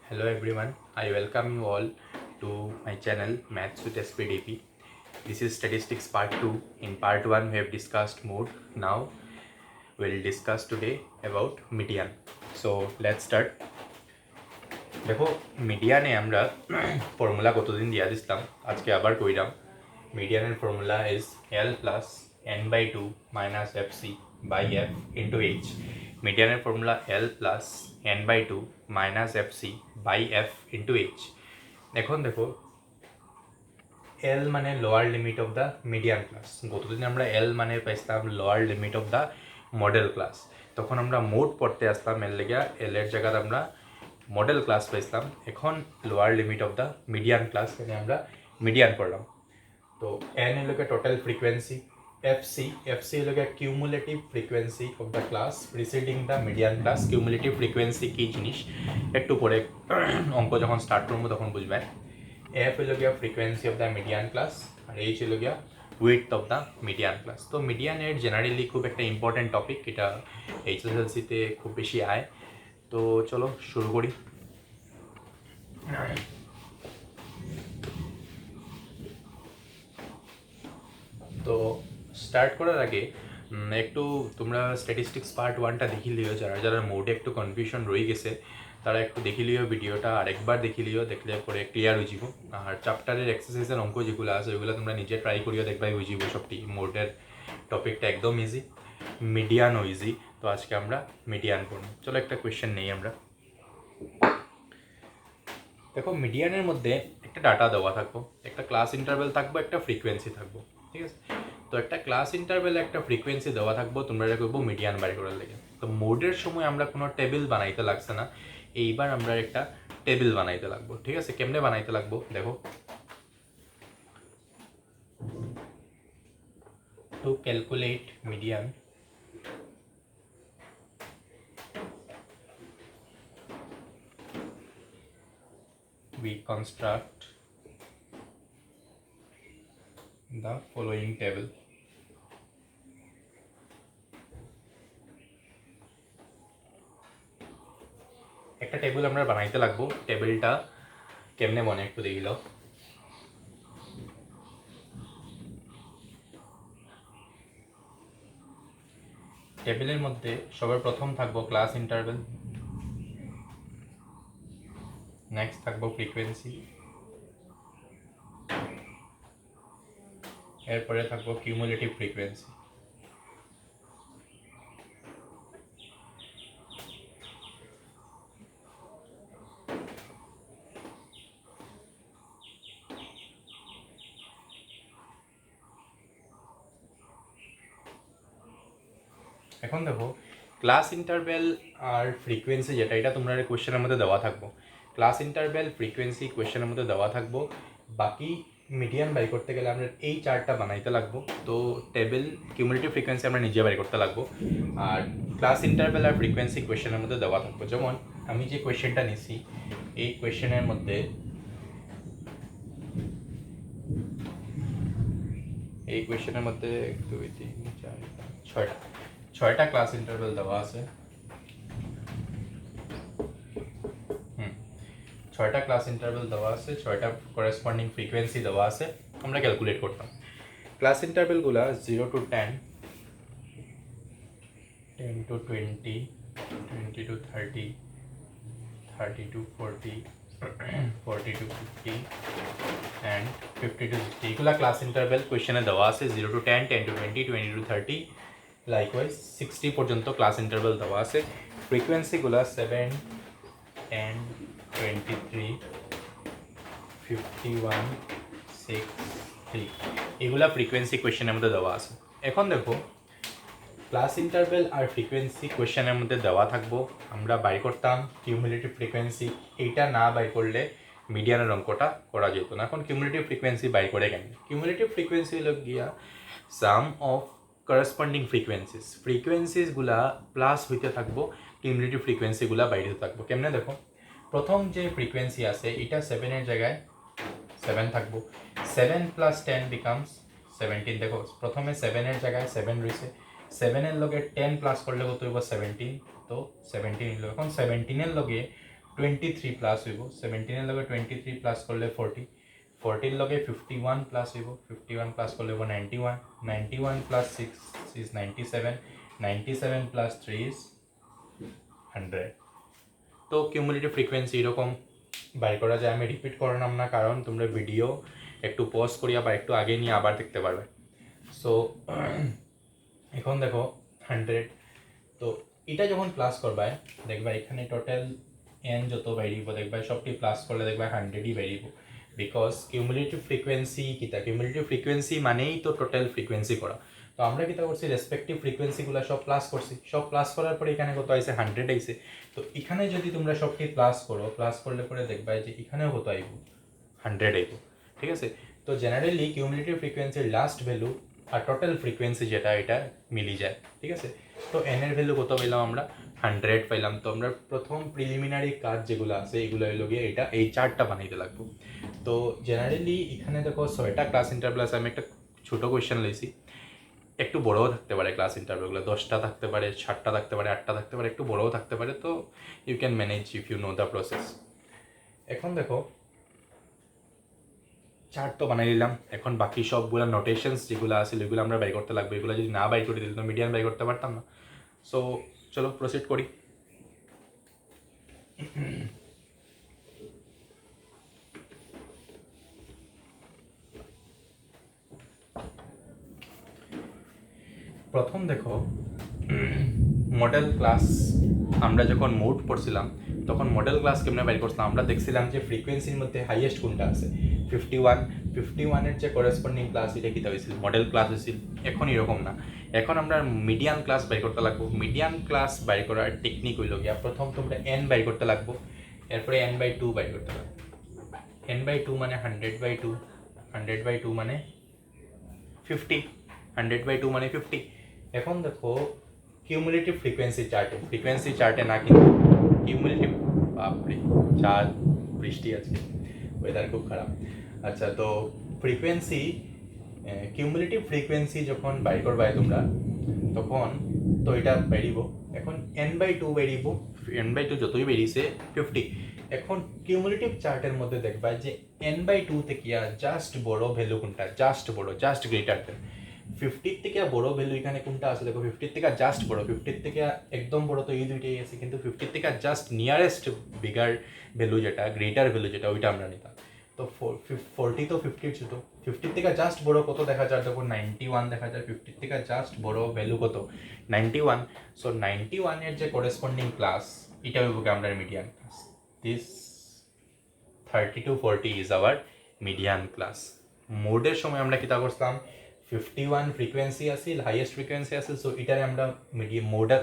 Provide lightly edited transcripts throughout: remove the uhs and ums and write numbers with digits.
Hello everyone, I welcome you all to my channel Maths with SPDP. This is statistics part 2. In part 1 we have discussed mode. Now we'll discuss today about median. So let's start. দেখো মিডিয়ানে আমরা formula কতদিন দিয়া দিছিলাম আজকে আবার কইরাম মিডিয়ানের formula is L plus n by 2 minus fc by f into h. মিডিয়ানের formula L plus n by 2 minus fc by f into h. এখন দেখো L মানে lower limit of the median class. গতদিন আমরা L মানে পাইছিলাম lower limit of the model class, তখন আমরা মোড পড়তে আসলাম এর লেগা L এর জায়গায় আমরা মডেল ক্লাস পাইছিলাম। এখন lower limit of the median class এখানে আমরা মিডিয়ান পড়লাম। তো n হলো টোটাল ফ্রিকোয়েন্সি, fc হলো cumulative frequency of the class preceding the median class. Cumulative frequency কি জিনিস একটু পরে অঙ্ক যখন স্টার্ট করবো তখন বুঝবেন। f হলো frequency of the median class আর h হলো width of the median class. তো মিডিয়ানের জেনারেলি খুব একটা ইম্পর্টেন্ট টপিক, এটা এইচএসএলসিতে খুব বেশি আয়। তো চলো শুরু করি। তো স্টার্ট করার আগে একটু তোমরা স্ট্যাটিস্টিক্স পার্ট 1টা দেখি লিও, যারা যারা মোডে একটু কনফিউশন রয়ে গেছে তারা একটু দেখি লিও ভিডিওটা, আরেকবার দেখি লিও, দেখলে পরে ক্লিয়ার হয়ে যাব। আর চ্যাপ্টারের এক্সারসাইজের অঙ্ক যেগুলো আছে ওইগুলো তোমরা নিজে ট্রাই করিও, দেখবাই হয়ে যাব সবটি। মোডের টপিকটা একদম ইজি, মিডিয়ানও ইজি। তো আজকে আমরা মিডিয়ান পড়ব। চলো একটা কোয়েশ্চেন নেই আমরা। দেখো মিডিয়ানের মধ্যে একটা ডাটা দেওয়া থাকবো, একটা ক্লাস ইন্টারভ্যাল থাকবো, একটা ফ্রিকোয়েন্সি থাকবো, ঠিক আছে? তো একটা ক্লাস ইন্টারভ্যাল একটা ফ্রিকোয়েন্সি দেওয়া থাকবো, তোমরা এটা করবো মিডিয়ান বাই করার লেগে। তো মোডের সময় আমরা কোনো টেবিল বানাইতে লাগছে না, এইবার আমরা একটা টেবিল বানাইতে লাগবো, ঠিক আছে? কেমনে বানাইতে লাগবো দেখো। To calculate median we construct the following table. একটা টেবিল আমরা বানাইতে লাগবো। টেবিলটা কেমনে মনে একটু দেখিল। টেবিলের মধ্যে সবার প্রথম থাকবো ক্লাস ইন্টারভ্যাল, নেক্সট থাকবো ফ্রিকোয়েন্সি, এরপরে থাকবো কিউমুলেটিভ ফ্রিকোয়েন্সি। এখন দেখো ক্লাস ইন্টারভ্যাল আর ফ্রিকোয়েন্সি যেটা, এটা তোমরা কোয়েশ্চেনের মধ্যে দেওয়া থাকবো। ক্লাস ইন্টারভ্যাল ফ্রিকোয়েন্সি কোয়েশ্চেনের মধ্যে দেওয়া থাকবো। বাকি মিডিয়ান বাই করতে গেলে আমরা এই চার্টটা বানাইতে লাগবো। তো টেবিল কিউমুলেটিভ ফ্রিকোয়েন্সি আমরা নিজে বাই করতে লাগবো, আর ক্লাস ইন্টারভ্যাল আর ফ্রিকোয়েন্সি কোয়েশ্চেনের মধ্যে দেওয়া থাকবো। যেমন আমি যে কোয়েশ্চেনটা নিছি, এই কোয়েশ্চেনের মধ্যে দুই তিন চার ছয়টা ক্লাস ইন্টারভ্যাল দেওয়া আছে। ছয়টা ক্লাস ইন্টারভ্যাল দেওয়া আছে, ছয়টা করেসপন্ডিং ফ্রিকোয়েন্সি দেওয়া আছে। আমরা ক্যালকুলেট করতাম class ইন্টারভ্যালগুলো 0 to 10, 10 to 20, 20 to 30, 30 to 40, 40 to 50 and 50 to 60। এগুলা ক্লাস ইন্টারভ্যাল কোয়েশ্চেনে দেওয়া আছে। 0 to 10, 10 to 20, 20 to 30, লাইকওয়াইজ 60 পর্যন্ত ক্লাস ইন্টারভ্যাল দেওয়া আছে। ফ্রিকোয়েন্সিগুলো 7, 10, 23, 51, 6, 3, এগুলা ফ্রিকোয়েন্সি কোয়েশ্চেনের মধ্যে দেওয়া আছে। এখন দেখো ক্লাস ইন্টারভ্যাল আর ফ্রিকোয়েন্সি কোয়েশ্চেনের মধ্যে দেওয়া থাকবো, আমরা বাই করতাম কিউমুলেটিভ ফ্রিকোয়েন্সি। এইটা না বাই করলে মিডিয়ানের অঙ্কটা করা যেত না। এখন কিউমুলেটিভ ফ্রিকোয়েন্সি বাই করে কেন? কিউমুলেটিভ ফ্রিকোয়েন্সি হলো গিয়া সাম অফ করসপন্ডিং ফ্রিকোয়েন্সিসগুলা প্লাস হইতে থাকবো, কিউমুলেটিভ ফ্রিকোয়েন্সিগুলা বাইরে থাকবো। কেমনে দেখো, প্রথম যে ফ্রিকোয়েন্সি আছে এটা 7-এর জায়গায় 7 থাকবো। 7 + 10 বিকামস 17। দেখো প্রথমে 7-এর জায়গায় 7 রয়েছে, 7-এর লগে 10 প্লাস করলে কত হইব 17। তো 17 হইল। এখন 17-এর লগে 23 প্লাস হইব 17 এর লগে 23 প্লাস করলে 40 40 লগে 51 প্লাস হইব 51 প্লাস করলে হইব 91 91 প্লাস 6 is 97 97 প্লাস 3 is 100 তো কিউমুলেটিভ ফ্রিকোয়েন্সি এরকম বাই করা যায় আমি রিপিট করলাম না কারণ তোমরা ভিডিও একটু পজ করিয়া বা একটু আগে নিয়ে আবার দেখতে পারবে সো এখন দেখো 100 তো এটা যখন প্লাস করবা দেখবা এখানে টোটাল এন যত বাইরিব দেখবা সবটি প্লাস করলে দেখবা 100ই বাইরিব বিকজ কিউমুলেটিভ ফ্রিকোয়েন্সি কিতা কিউমুলেটিভ ফ্রিকোয়েন্সি মানেই তো টোটাল ফ্রিকোয়েন্সি করা তো আমরা কিতা করছি রেসপেক্টিভ ফ্রিকোয়েন্সিগুলো সব প্লাস করছি সব প্লাস করার পরে এখানে কত আইছে 100 আইছে তো এখানে যদি তোমরা সবটি প্লাস করো প্লাস করলে পরে দেখবা যে এখানেও কত আইব 100 আইব ঠিক আছে তো জেনারেলি কিউমুলেটিভ ফ্রিকোয়েন্সির লাস্ট ভ্যালু আর টোটাল ফ্রিকোয়েন্সি যেটা এটা মিলি যায় ঠিক আছে তো এন এর ভ্যালু কত পেলাম আমরা 100 পাইলাম তো আমরা প্রথম প্রিলিমিনারি কাজ যেগুলো আছে এগুলো হলো গিয়ে এটা এই চার্টটা বানাইতে লাগবো তো জেনারেলি এখানে দেখো 6টা ক্লাস ইন্টারভ্যাল আছে আমি একটা ছোট কোয়েশ্চেন লইছি একটু বড়ও থাকতে পারে ক্লাস ইন্টারভ্যালগুলো 10টা থাকতে পারে 7টা থাকতে পারে 8টা থাকতে পারে একটু বড়ও থাকতে পারে তো you can manage if you know the process এখন দেখো চার্ট তো বানাই দিলাম এখন বাকি সবগুলো নোটেশনস যেগুলো আছে এগুলো আমরা বাই করতে লাগবে এগুলো যদি না বাই করে দিলে তো মিডিয়ান বাই করতে পারতাম না সো চলো প্রসিড করি প্রথম দেখো মডেল ক্লাস আমরা যখন মোড পড়ছিলাম তখন মডেল ক্লাস কেমনে বাইর করছিলাম আমরা দেখছিলাম যে ফ্রিকোয়েন্সির মধ্যে হাইয়েস্ট কোনটা আছে 51 এর যে করেসপন্ডিং ক্লাস এটা কিতা হয়েছিল মডেল ক্লাস হয়েছিল এখন এরকম না এখন আমরা মিডিয়ান ক্লাস বাইর করতে লাগবো মিডিয়ান ক্লাস বাইর করার টেকনিক হইল গিয়া প্রথম তোমরা এন বাইর করতে লাগবো এরপরে n/2 বাইর করতে লাগবো n/2 মানে 100/2 100/2 মানে 50 100/2 মানে 50 এখন দেখো কিউমুলেটিভ ফ্রিকোয়েন্সি চার্টে না কিন্তু কিউমুলেটিভ বাপরে চাঁদ বৃষ্টি আজকে ওয়েদার খুব খারাপ আচ্ছা তো ফ্রিকোয়েন্সি কিউমুলেটিভ ফ্রিকোয়েন্সি যখন বাই করবাই তোমরা তখন তো এটা বেরিব এখন n/2 বেরিব n/2 যতই বেরিয়েছে 50 এখন কিউমুলেটিভ চার্টের মধ্যে দেখবা যে n/2 থেকে জাস্ট বড় ভ্যালু কোনটা জাস্ট গ্রেটার দেন 50 থেকে বড় ভ্যালু এখানে কোনটা আছে দেখো 50 থেকে জাস্ট বড় 50 থেকে একদম বড় তো এই দুইটাই আছে কিন্তু 50 থেকে জাস্ট নিয়ারেস্ট বিগার ভ্যালু যেটা গ্রেটার ভ্যালু যেটা ওইটা আমরা নিতাম তো 40 তো 50 ছোট 50 থেকে জাস্ট বড় কত দেখা যায় দেখো 91 দেখা যায় 50 থেকে জাস্ট বড় ভ্যালু কত 91 সো 91 এর যে করেসপন্ডিং ক্লাস এটা হইব আমরা median class this 30 to 40 is our median class মোডের সময় আমরা কিতা করতাম 51 ফ্রিকোয়েন্সি আছিল হাইয়েস্ট ফ্রিকোয়েন্সি আছিল সো এটারে আমরা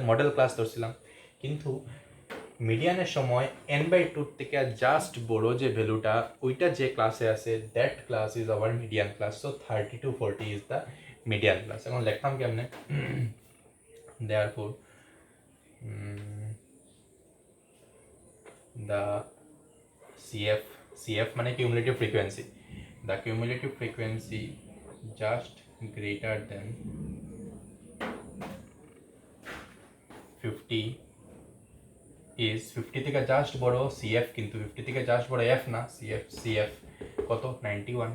মডেল ক্লাস ধরছিলাম কিন্তু মিডিয়ানের সময় n/2 থেকে জাস্ট বড় যে ভ্যালুটা ওইটা যে ক্লাসে আছে that class is our median class so 30 to 40 is the median class এখন লিখতাম কেমনে দেয়ারফোর দ্য CF মানে cumulative frequency the cumulative frequency just greater than 50 is 50 থেকে জাস্ট বড় CF কিন্তু 50 থেকে জাস্ট বড় F না CF কত 91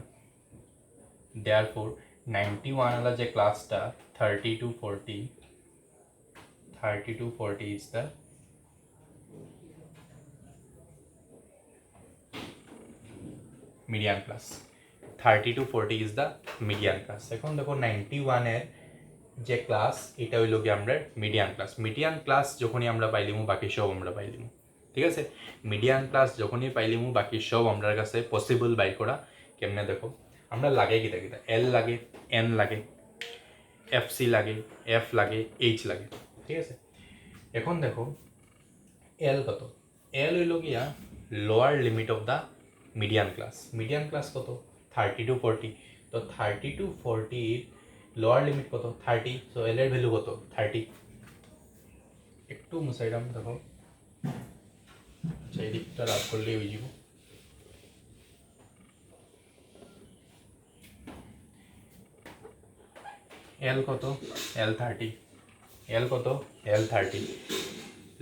therefore 91 वाला যে ক্লাসটা 30 to 40 is the median class 30 to 40 is the median class এখন দেখো 91 এর যে ক্লাস এটা হইল কি আমরা মিডিয়ান ক্লাস যখনই আমরা পাইলিমু বাকি সব আমরা পাইলিমু ঠিক আছে মিডিয়ান ক্লাস যখনই পাইলিমু বাকি সব আমরার কাছে পসিবল বাই করা কেমনে দেখো আমরা লাগে কিতা L লাগে N লাগে FC লাগে F লাগে H লাগে ঠিক আছে এখন দেখো L কত L হইল গিয়া lower limit of the median class কত 30 to 40 তো 30 to 40 লোয়ার লিমিট কত 30 সো এল এর ভ্যালু কত 30 একটু মুসাইরাম দেখো আচ্ছা এই দিকটা রাখ করলে হয়ে যাব এল কত L30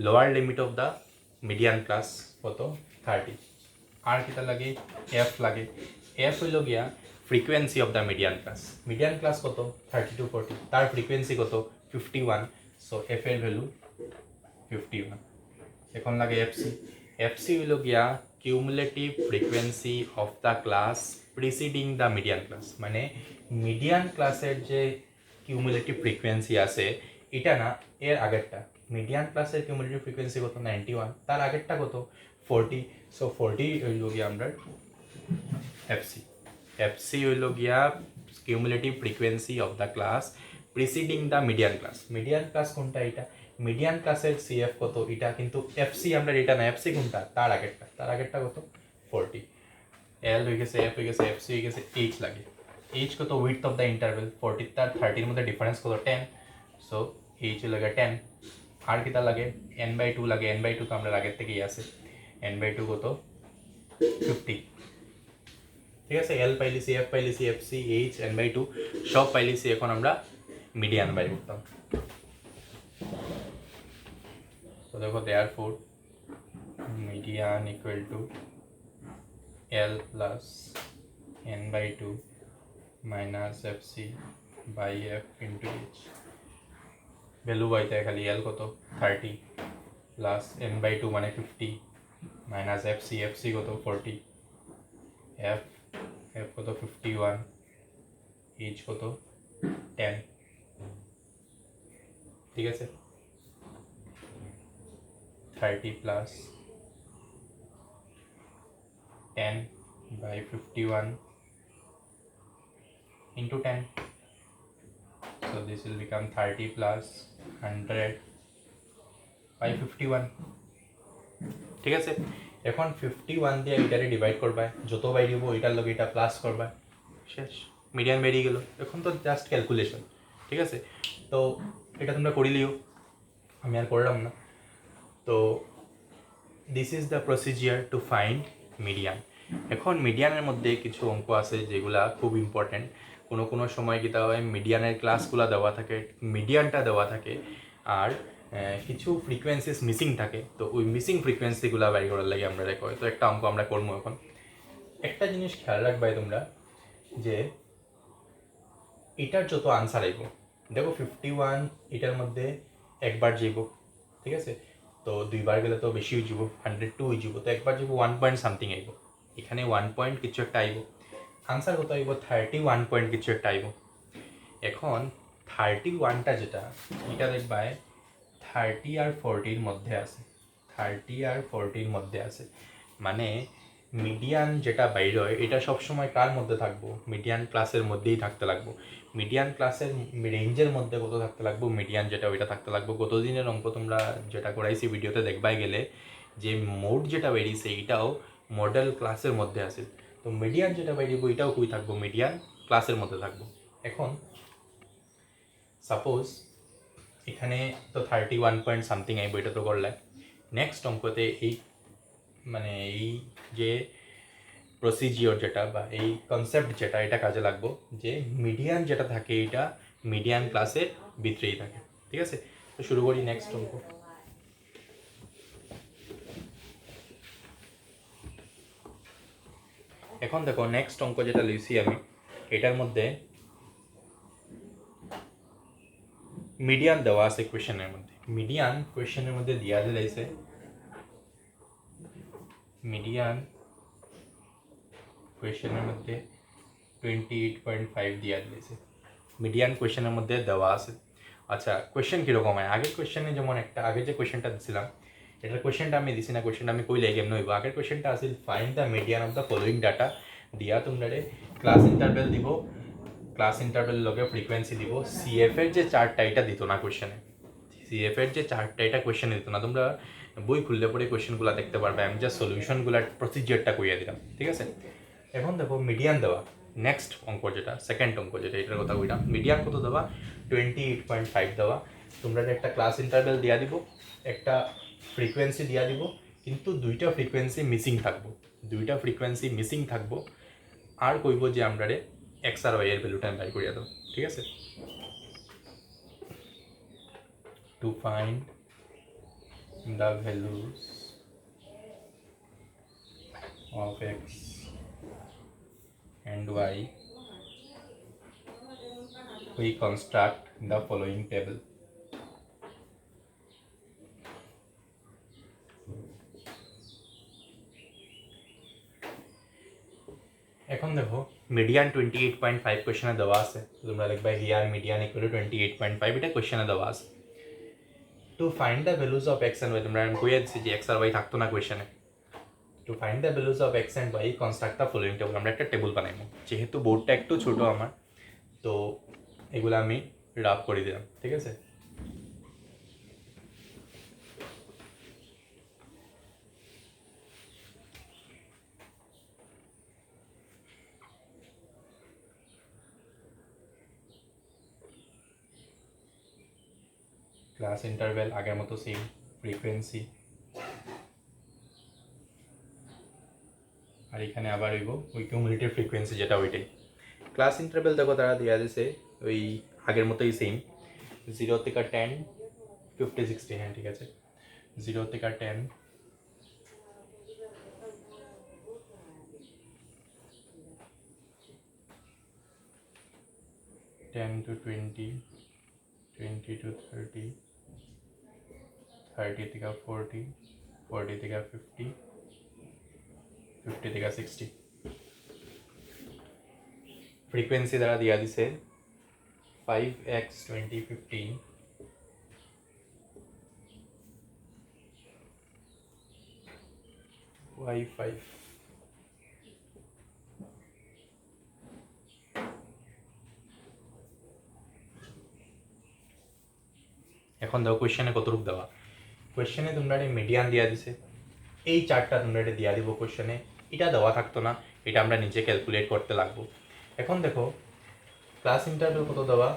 lower limit of the median class কত 30 আর কিতা লাগে এফ লাগে এফ হইল গিয়া frequency of the median class কত 30 to 40 তার ফ্রিকুয়েন্সি কত 51 সো এফ এর ভ্যালু 51 এখন লাগে এফসি হইল গিয়া cumulative frequency of the class preceding the median class মানে মিডিয়ান ক্লাসের যে কিউমুলেটিভ ফ্রিকুয়েন্সি আছে এটা না এর আগেরটা মিডিয়ান ক্লাসের কিউমুলেটিভ ফ্রিকুয়েন্সি কত 91 তার আগেরটা কত 40 সো 40 হইল গিয়া আমরা এফসি হইল গিয়া cumulative frequency of the class preceding the median class কোনটা এটা মিডিয়ান ক্লাসের সিএফ কত এটা কিন্তু এফসি আমরা এটা না এফসি কোনটা তার আগেরটা কত 40 এল হয়ে গেছে এফ হয়ে গেছে এফসি হয়ে গেছে এইচ লাগে এইচ কত উইডথ অফ দ্য ইন্টারভেল 40 তার 30 এর মধ্যে ডিফারেন্স কত 10 সো এইচ লাগে 10 আর কিতা লাগে n/2 লাগে n/2 তো আমরা আগের থেকেই আছে n/2 কত 50 ঠিক আছে এল পাইলিছি এফ পাইলিছি এফসি এইচ n/2 সব পাইলিছি এখন আমরা মিডিয়ান বাই করতাম তো দেখো therefore median equal to L plus n/2 minus fc by f into h value পাইতে খালি L কত 30 প্লাস n/2 মানে 50 মাইনাস fc কত 40 f কত 51 h কত 10 ঠিক আছে 30 plus 10 by 51 into 10 so this will become 30 plus 100 by 51 ঠিক আছে এখন 51 দিয়ে এটারে ডিভাইড করবা যত বাই দিব এটার লগে এটা প্লাস করবা শেষ মিডিয়ান বেরিয়ে গেল এখন তো জাস্ট ক্যালকুলেশন ঠিক আছে তো এটা তোমরা করে লিও আমি আর করলাম না তো this is the procedure to find median এখন মিডিয়ানের মধ্যে কিছু অঙ্ক আছে যেগুলা খুব ইম্পর্ট্যান্ট কোনো সময় কী হয় মিডিয়ানের ক্লাসগুলো দেওয়া থাকে মিডিয়ানটা দেওয়া থাকে আর কিছু ফ্রিকোয়েন্সিস মিসিং থাকে তো ওই মিসিং ফ্রিকোয়েন্সিগুলো বের করার লাগে আমরা কয় তো একটা অঙ্ক আমরা করবো এখন একটা জিনিস খেয়াল রাখবাই তোমরা যে এটার যত আনসার আইব দেখো 51 এটার মধ্যে একবার যাইব ঠিক আছে তো দুইবার গেলে তো বেশি হয়ে যাব 102 হয়ে যাব তো একবার যাব 1 পয়েন্ট সামথিং আইব এখানে 1 পয়েন্ট কিছু একটা আইব আনসার কত আইব 31 পয়েন্ট কিছু একটা আইব এখন 31টা যেটা এটা দেখবা 30 আর 40 মধ্যে আছে 30 আর 40 মধ্যে আছে মানে মিডিয়ান যেটা বাইর হয় এটা সবসময় কার মধ্যে থাকবো মিডিয়ান ক্লাসের মধ্যেই থাকতে লাগবো মিডিয়ান ক্লাসের রেঞ্জের মধ্যে কত থাকতে লাগবো মিডিয়ান যেটা ওইটা থাকতে লাগবো গত দিনের অঙ্ক তোমরা যেটা করাইছি ভিডিওতে দেখবাই গেলে যে মোড যেটা বেরিয়েছে এটাও মডেল ক্লাসের মধ্যে আছে তো মিডিয়ান যেটা বেরিয়েবো এটাও কই থাকবো মিডিয়ান ক্লাসের মধ্যে থাকবো এখন সাপোজ এখানে তো 31 পয়েন্ট সামথিং আইব এটা তো করলে নেক্সট অঙ্কতে এই মানে এই যে প্রসিজিওর যেটা বা এই কনসেপ্ট যেটা এটা কাজে লাগবো যে মিডিয়ান যেটা থাকে এটা মিডিয়ান ক্লাসের ভিতরেই থাকে ঠিক আছে তো শুরু করি নেক্সট অঙ্ক এখন দেখো নেক্সট অঙ্ক যেটা লিখছি আমি এটার মধ্যে মিডিয়ান দেওয়া আছে কোয়েশ্চেনের মধ্যে মিডিয়ান কোয়েশ্চেনের মধ্যে দিয়া দিয়েছে মিডিয়ান কোয়েশ্চেনের মধ্যে 28.5 দিয়া দিয়েছে মিডিয়ান কোয়েশ্চেনের মধ্যে দেওয়া আছে আচ্ছা কোয়েশ্চেন কীরকম হয় আগের কোয়েশ্চেনে যেমন একটা আগে যে কোয়েশ্চেনটা দিছিলাম এটার কোয়েশ্চেনটা আমি দিছি না কোয়েশ্চেনটা আমি কইলে কেমন হইব আগের কোয়েশ্চেনটা আসিল find the median of the following data দিয়া তোমরা ক্লাস ইন্টারভেল দিব ক্লাস ইন্টারভেল লগে ফ্রিকোয়েন্সি দিব সিএফ এর যে চার্টটা এটা দিত না কোয়েশ্চেনে সিএফ এর যে চার্টটা এটা কোয়েশ্চেনে দিত না তোমরা বই খুললে পরে কোয়েশ্চেনগুলো দেখতে পারবে আমি যা সলিউশনগুলোর প্রসিজিয়ারটা কইয়া দিলাম ঠিক আছে এখন দেখো মিডিয়ান দেওয়া নেক্সট অঙ্ক যেটা সেকেন্ড অঙ্ক যেটা এটার কথা কইলাম মিডিয়ান কত দেওয়া 28.5 দেওয়া তোমরা একটা ক্লাস ইন্টারভেল দিয়া দিব একটা ফ্রিকোয়েন্সি দিয়া দিব কিন্তু দুইটা ফ্রিকোয়েন্সি মিসিং থাকবো আর কইব যে আমরা এক্স আর ওয়াই এর ভ্যালুটা বাই করিয়া দাও ঠিক আছে to find the values of x and y, we construct the following table. এখন দেখো মিডিয়ান 28.5 কোশ্চেনে দেওয়া আছে, তোমরা লিখবা হিয়ার মিডিয়ান ইকুয়াল টু 28.5, এটা কোশ্চেনে দেওয়া আছে। To find the values of X and Y, তোমরা আমি কইয়া দিচ্ছি যে এক্স আর ওয়াই থাকতো না কোশ্চেনে। To find the values of X and Y construct the following table, আমরা একটা টেবল বানাইবো। যেহেতু বোর্ডটা একটু ছোটো আমার, তো এগুলো আমি রাফ করে দিলাম, ঠিক আছে। ক্লাস ইন্টারভেল আগের মতো সেম, ফ্রিকোয়েন্সি, আর এখানে আবার হইব ওই কিউমুলেটিভ ফ্রিকোয়েন্সি যেটা ওইটাই। ক্লাস ইন্টারভেল দেখো তারা দেওয়া দিয়েছে ওই আগের মতোই সেম, 0 থেকে 10, 50, 60, হ্যাঁ ঠিক আছে, 0 থেকে 10, 10 to 20, 20 to 30, 30 থেকে 40, 40 থেকে 50, 50 থেকে 60। ফ্রিকোয়েন্সি দ্বারা দেওয়া দিছে 5x 2015, y5। এখন দেখো কোয়েশ্চেনে কতটুকু দেওয়া, কোয়েশ্চেনে তোমরা মিডিয়ান দেওয়া দিছে, এই চারটা তোমরা এটা দেওয়া দিব কোয়েশ্চেনে, এটা দেওয়া থাকতো না, এটা আমরা নিজে ক্যালকুলেট করতে লাগবো। এখন দেখো ক্লাস ইন্টারভেল কত দেওয়া,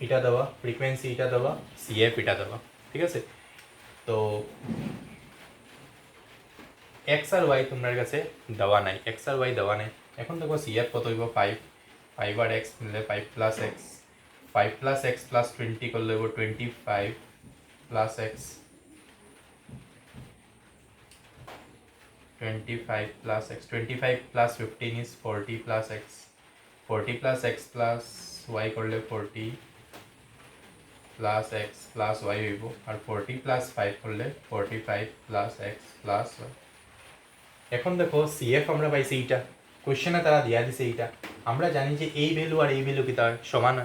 এটা দেওয়া, ফ্রিকোয়েন্সি এটা দেওয়া, সিএফ এটা দেওয়া, ঠিক আছে। তো এক্স আর ওয়াই তোমার কাছে দেওয়া নাই, এক্স আর ওয়াই দেওয়া নাই। এখন দেখো সিএফ কত হইব 5, 5 আর এক্স মিললে 5 plus x, 5 plus x plus 20 করলে হইব 25 plus x, 25 plus x, 25 plus 15 is 40 plus x, 40 plus x plus y করলে 40 plus x plus y হইব, আর 40 plus 5 করলে 45 plus x plus y। এখন দেখো সিএফ আমরা পাইছি এইটা, কোশ্চেনে তারা দিয়া দিছে এইটা, আমরা জানি যে এই ভ্যালু আর এই ভ্যালু কি তার সমান।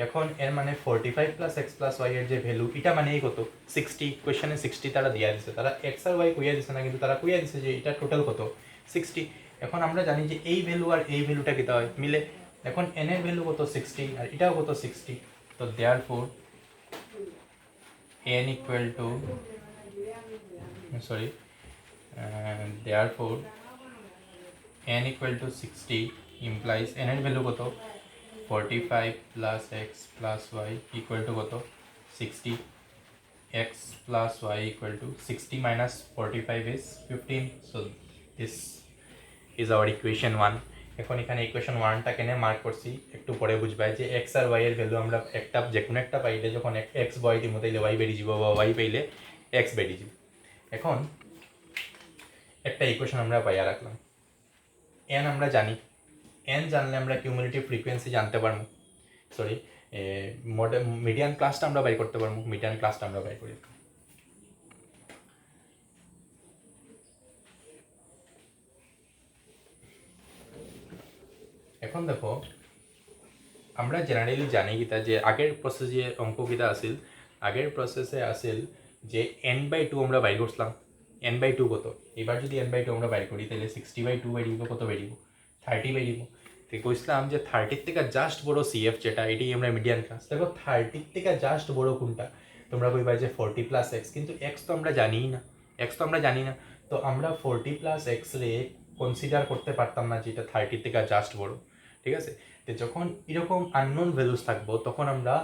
এখন এর মানে 45 প্লাস এক্স প্লাস ওয়াই এর যে ভ্যালু এটা মানে এই কত 60, কোয়েশ্চেনে 60 তারা দিয়া দিছে, তারা এক্স আর ওয়াই কইয়া দিছে না, কিন্তু তারা কইয়া দিছে যে এটা টোটাল কত 60। এখন আমরা জানি যে এই ভ্যালু আর এই ভ্যালুটা কি হয় মিলে, এখন এন এর ভ্যালু কত 60 আর এটাও কত 60, তো therefore n equal to therefore n equal to 60 implies n এর ভ্যালু কত 45 plus x plus y equal to কত 60, x plus y equal to 60 minus 45 is 15, so this is our equation 1। এখন এখানে ইকুয়েশন 1টা কেন মার্ক করছি একটু পরে বুঝবাই যে x আর y এর ভ্যালু আমরা একটা যে কোনো একটা পাইলে যখন x y দিমু তাইলে y বেরিয়ে যাব বা y পাইলে x বেরিয়ে যাব। এখন একটা ইকুয়েশন আমরা পাইয়া রাখলাম, n আমরা জানি, n জানলে আমরা কিউমুলেটিভ ফ্রিকোয়েন্সি জানতে পারবো, সরি মিডিয়ান ক্লাসটা আমরা বাই করতে পারবো, মিডিয়ান ক্লাসটা আমরা বাই করি। এখন দেখো আমরা জেনারেলি জানি কিতা যে আগের প্রসেস যে অঙ্ক কিতা আসিল, আগের প্রসেসে আসিল যে n/2 আমরা বাই করছিলাম, n/2 কত, এবার যদি n/2 আমরা বাই করি তাহলে 60/2 বেরিয়ে কত বেরিয়ে 30 বেরিয়ে। তো কইছিলাম যে 30 থেকে জাস্ট বড় সিএফ যেটা এটাই আমরা মিডিয়ান ক্লাস। দেখো 30 থেকে জাস্ট বড় কোনটা, তোমরা কইবা যে 40 প্লাস এক্স, কিন্তু এক্স তো আমরা জানিই না, এক্স তো আমরা জানি না, তো আমরা 40 প্লাস এক্স রে কনসিডার করতে পারতাম না যেটা 30 থেকে জাস্ট বড়, ঠিক আছে। তো যখন এরকম আননোন ভ্যালুস থাকবো তখন আমরা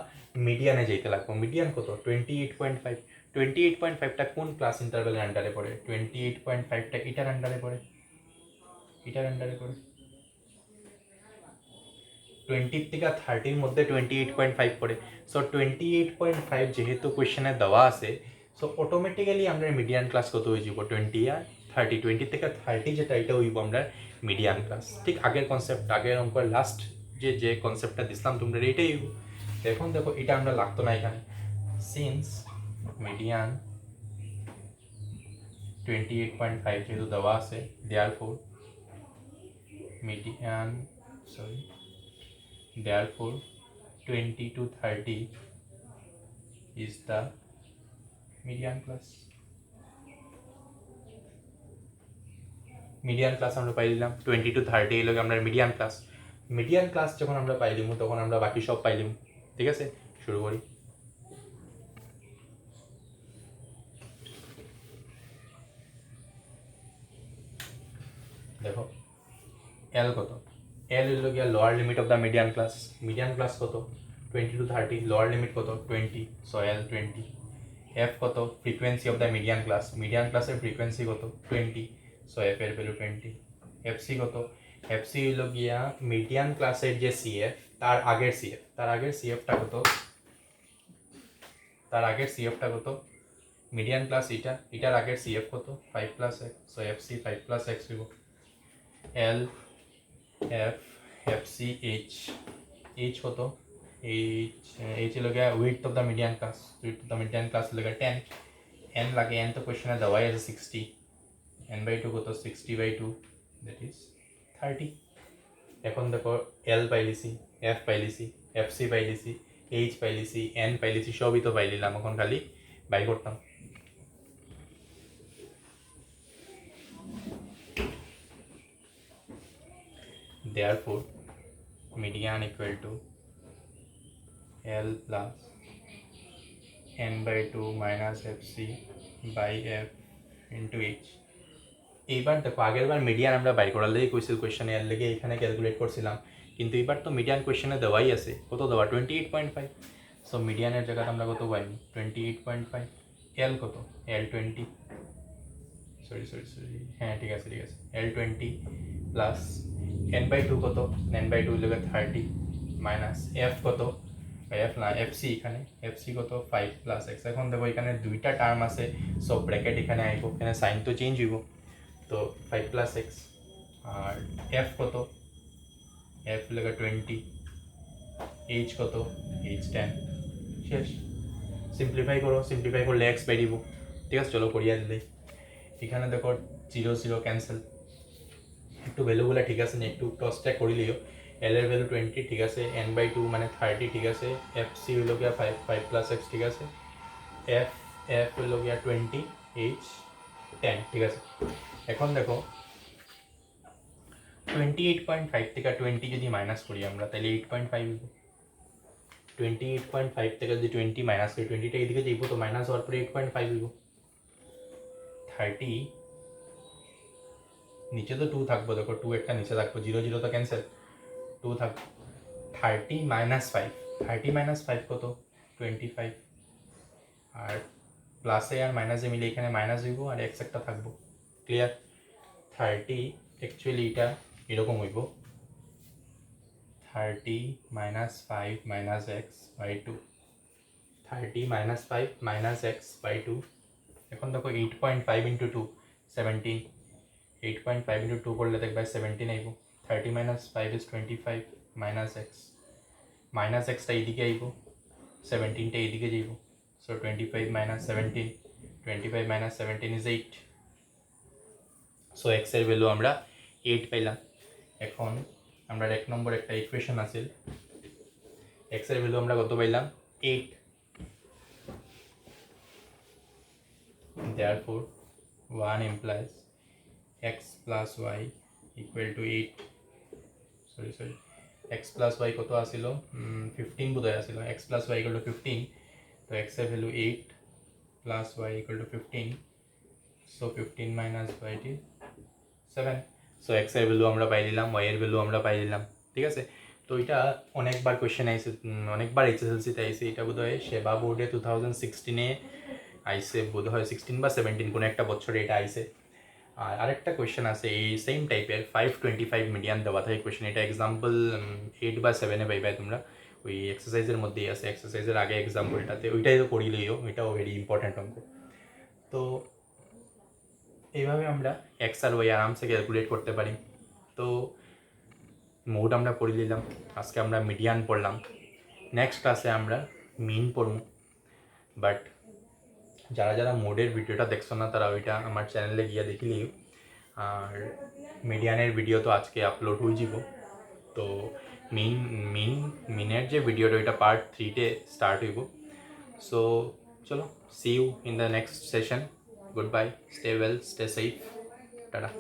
মিডিয়ানে যেতে লাগবো। মিডিয়ান কত 28.5, 28.5টা কোন ক্লাস ইন্টারভ্যালের আন্ডারে পড়ে, 28.5টা এটার আন্ডারে পড়ে, এটার আন্ডারে পড়ে। 20 থেকে 30-র মধ্যে 28.5 পড়ে, সো 28.5 যেহেতু কোয়েশ্চেনে দেওয়া আছে, সো অটোমেটিক্যালি আমরা মিডিয়ান ক্লাস কত হয়ে যাব 20 আর 30 20 থেকে 30 যেটা এটা হইব আমরা মিডিয়ান ক্লাস। ঠিক আগের কনসেপ্ট, আগের অঙ্কের লাস্ট যে কনসেপ্টটা দিছিলাম তোমরা এটাই হইব। এখন দেখো এটা আমরা লাগতো না এখানে, সিন্স মিডিয়ান 28.5 যেহেতু দেওয়া আছে, therefore median, sorry, therefore 20 to 30 is the median class. Median class আমরা পাই দিলাম 20 to 30 এই লোক আমরা মিডিয়ান ক্লাস। মিডিয়ান ক্লাস যখন আমরা পাই দিব তখন আমরা বাকি সব পাই দিব। ঠিক আছে, শুরু করি। দেখো এল কত, এল হইল গিয়া lower limit of the median class. Median class কত 20 to 30, লোয়ার লিমিট কত 20, সো এল 20। এফ কত, frequency of the median class, median ক্লাসের ফ্রিকোয়েন্সি কত 20, সো এফ এর ভ্যালু 20। এফসি কত, এফসি হইল গিয়া মিডিয়ান ক্লাসের যে সিএফ তার আগের সিএফ, তার আগের সিএফটা কত, তার আগের সিএফটা কত, মিডিয়ান ক্লাস এটা, এটার আগের সিএফ কত 5 plus x, so FC 5 plus x হইব। L F FC H, H কত, এইচ হলো গিয়া width of the median class, width of the median class হলো গিয়া 10, এন লাগে, এন তো কোয়েশ্চনে দেওয়াই আছে 60, n/2 কত 60/2, দ্যাট ইজ 30। এখন দেখো এল পাইলিছি, এফ পাইলিছি, এফসি পাইলিছি, এইচ পাইলিছি, এন পাইলিছি, সবই তো পাইলিলাম, এখন খালি বাই করতাম। Therefore median equal to L plus n/2 minus fc by f into h। এইবার দেখো আগের বার মিডিয়ান আমরা বাই করার লেগে কইছিল কোয়েশ্চনে, এর লেগে এখানে ক্যালকুলেট করছিলাম, কিন্তু এবার তো মিডিয়ান কোয়েশ্চনে দেওয়াই আছে, কত দেওয়া 28.5, সো মিডিয়ানের জায়গাতে আমরা কত পাইনি 28.5। এল কত, এল 20, সরি হ্যাঁ ঠিক আছে এল 20 প্লাস n/2 কত, n/2 হলো 30 মাইনাস এফ কত, এফ না এফসি, এখানে এফসি কত 5 প্লাস এক্স। এখন দেখো এখানে দুইটা টার্ম আছে, সব ব্র্যাকেট এখানে আইব, এখানে সাইন তো চেঞ্জ হইব, তো 5 প্লাস এক্স। আর এফ কত, এফ হলো 20, এইচ কত, এইচ 10, শেষ। সিম্পলিফাই করো, সিম্পলিফাই করলে এক্স বাই দিব। ঠিক আছে, চলো করিয়া দিলে। এখানে দেখো 0 0 ক্যান্সেল, একটু ভ্যালুগুলো ঠিক আছে না, একটু ক্রস চেক করে লিও। এল এর ভ্যালু 20 ঠিক আছে, n/2 মানে 30 ঠিক আছে, এফ সি হইল গিয়া 5 প্লাস এক্স ঠিক আছে, এফ এফ হইল গিয়া 20, এইচ 10 ঠিক আছে। এখন দেখো 28.5 থেকে 20 যদি মাইনাস করি আমরা তাহলে 8.5 হইব। 28.5 থেকে যদি 20 মাইনাস করি, 20টা এদিকে যাইব, তো মাইনাস হওয়ার পরে 8.5 হইব। 30 নিচে তো 2 থাকবো, দেখো 2 একটা নিচে থাকবো, 0 0 তো ক্যান্সেল, 2 থাকবো। 30 মাইনাস 5, 30 মাইনাস 5 কত 25, আর প্লাসে আর মাইনাসে মিলে এখানে মাইনাস হইব, আর এক্স একটা থাকবো। ক্লিয়ার? 30 অ্যাকচুয়ালি এটা এরকম হইব 30 minus 5 minus X by 2, 30 minus 5 minus X by 2। এখন দেখো 8.5 ইন্টু 2 17, 8.5 ইন্টু 2 করলে দেখবে 17 আইব। 30 মাইনাস 5 ইজ 25 মাইনাস এক্সটা এইদিকে আইব, 17টা এইদিকে যাইব, so 25 minus 17, 25 minus 17 is 8, so এক্সের ভ্যালু আমরা 8 পাইলাম। এখন আমরা এক নম্বর একটা ইকুয়েশন আছে, এক্সের ভ্যালু আমরা কত পাইলাম 8, therefore 1 implies x plus y equal to 8, sorry x plus y কত আসিল 15 বোধহয় আসিল, x plus y equal to 15, তো x এর value 8 plus y equal to 15, so 15 minus y is 7, so x এর ভ্যালু আমরা পাই দিলাম, y এর ভ্যালু আমরা পাই দিলাম। ঠিক আছে, তো এটা অনেকবার কোয়েশ্চেন আইছে, অনেকবার এইচএসএলসিতে আইছে, এটা বোধহয় সেবা বোর্ডে 2016-এ আইসে, বোধহয় 16 বা 17 কোনো একটা বছরে এটা আইসে। আর আরেকটা কোয়েশ্চেন আছে এই সেম টাইপের 525 মিডিয়ান দেওয়া থাকে কোয়েশ্চেন, এটা এক্সাম্পল 8 বা 7-এ পাইবে তোমরা, ওই এক্সারসাইজের মধ্যেই আছে, এক্সারসাইজের আগে এক্সাম্পলটাতে, ওইটাই তো করিলেও, এটাও ভেরি ইম্পর্ট্যান্ট অঙ্ক। তো এইভাবে আমরা এক্স আর ওয়াই আরামসে ক্যালকুলেট করতে পারি। তো মোড আমরা পড়ে নিলাম, আজকে আমরা মিডিয়ান পড়লাম, নেক্সট ক্লাসে আমরা মিন পড়ব। বাট যারা যারা মোডের ভিডিওটা দেখছো না তারা ওইটা আমার চ্যানেলে গিয়ে দেখিলিও। আর মিডিয়ানের ভিডিও তো আজকে আপলোড হয়ে যাব। তো মিনের যে ভিডিওটা ওইটা পার্ট 3 স্টার্ট হইব। সো চলো, see you in the next session. Goodbye, stay well, stay safe, tata.